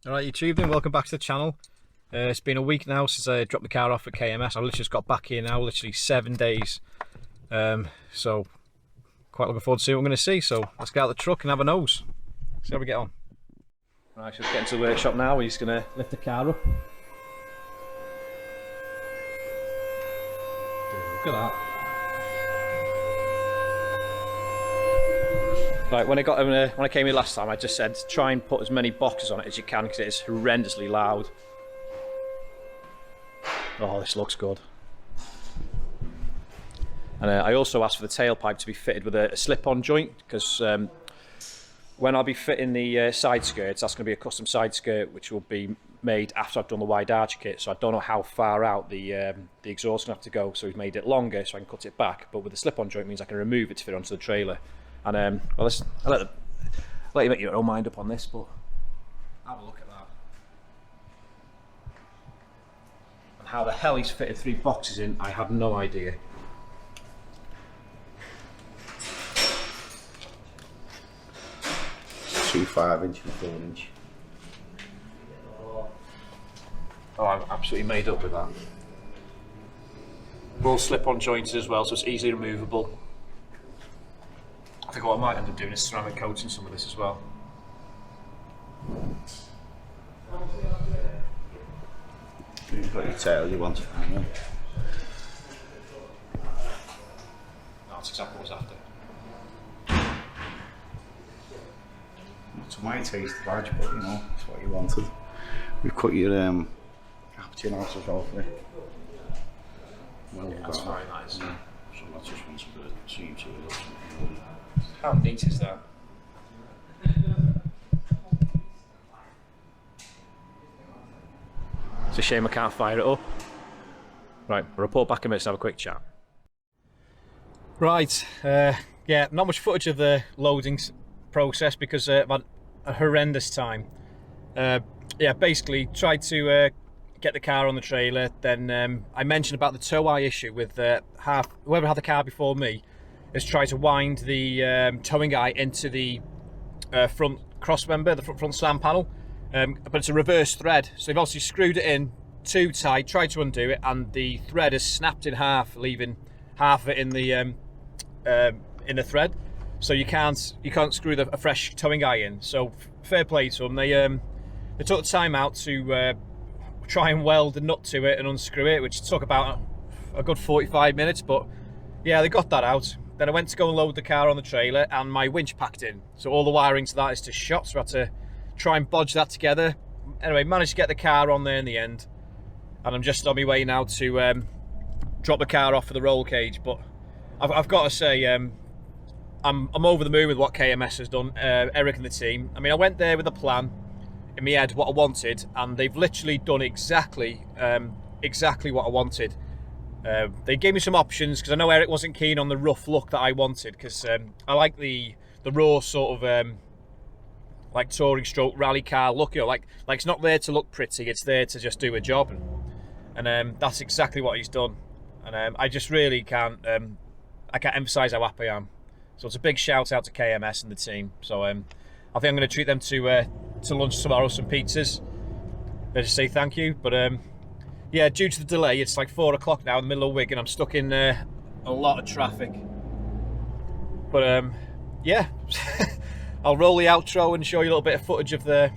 Alright YouTube, and welcome back to the channel. It's been a week now since I dropped the car off at KMS. I literally just got back here now, literally 7 days. So quite looking forward to seeing what I'm going to see. So let's get out the truck and have a nose. See how we get on. Right, so let's get into the workshop now. We're just going to lift the car up. Look at that. Right, when I came here last time, I just said try and put as many boxes on it as you can because it is horrendously loud. Oh, this looks good. And I also asked for the tailpipe to be fitted with a slip-on joint because when I'll be fitting the side skirts, that's going to be a custom side skirt which will be made after I've done the wide arch kit. So I don't know how far out the exhaust is going to have to go. So we've made it longer so I can cut it back. But with the slip-on joint means I can remove it to fit onto the trailer. And well, I'll let you make your own mind up on this, but have a look at that. And how the hell he's fitted 3 boxes in, I have no idea. Two 5-inch and 4-inch. Oh, I'm absolutely made up with that. All slip-on joints as well, so it's easily removable. I think what I might end up doing is ceramic coating some of this as well. You've got your tail you want to hang on. That's exactly what I was after. To my taste, the badge, but you know, it's what you wanted. We've cut your captain out as well for it. Well, Yeah, that's very nice. Yeah. So that's just wants a bit of seam to it or something. How neat is that? It's a shame I can't fire it up. Right, I'll report back in a minute and have a quick chat. Right, yeah, not much footage of the loading process because I've had a horrendous time. Yeah, basically tried to get the car on the trailer, then I mentioned about the tow eye issue with whoever had the car before me is try to wind the towing eye into the front cross member, the front slam panel, but it's a reverse thread, so they've obviously screwed it in too tight, tried to undo it, and the thread is snapped in half, leaving half of it in the thread, so you can't screw a fresh towing eye in. So fair play to them, they took the time out to try and weld the nut to it and unscrew it, which took about a good 45 minutes, but yeah, they got that out. Then I went to go and load the car on the trailer and my winch packed in. So all the wiring to that is to shot, so I had to try and bodge that together. Anyway, managed to get the car on there in the end. And I'm just on my way now to drop the car off for the roll cage. But I've got to say, I'm over the moon with what KMS has done, Eric and the team. I mean, I went there with a plan in my head, what I wanted, and they've literally done exactly what I wanted. They gave me some options because I know Eric wasn't keen on the rough look that I wanted, because I like the raw sort of like touring stroke rally car look. You know, like it's not there to look pretty, it's there to just do a job, and that's exactly what he's done. And I just really can't emphasize how happy I am. So it's a big shout out to KMS and the team. So I think I'm going to treat them to lunch tomorrow, some pizzas. Just say thank you, but yeah, due to the delay, it's like 4 o'clock now in the middle of Wigan. I'm stuck in a lot of traffic. But yeah, I'll roll the outro and show you a little bit of footage of the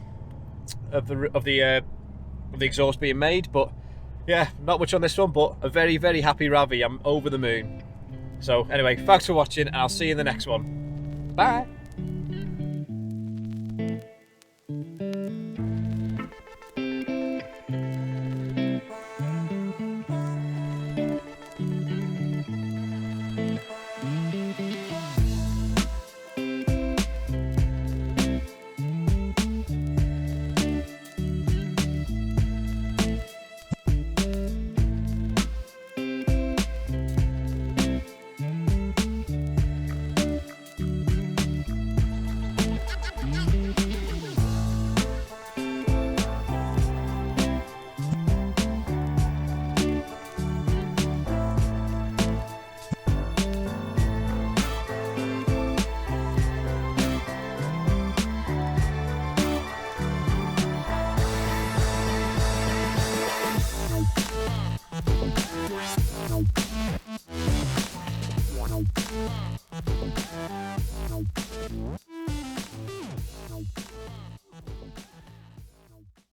exhaust being made. But yeah, not much on this one, but a very, very happy Ravi. I'm over the moon. So anyway, thanks for watching, and I'll see you in the next one. Bye.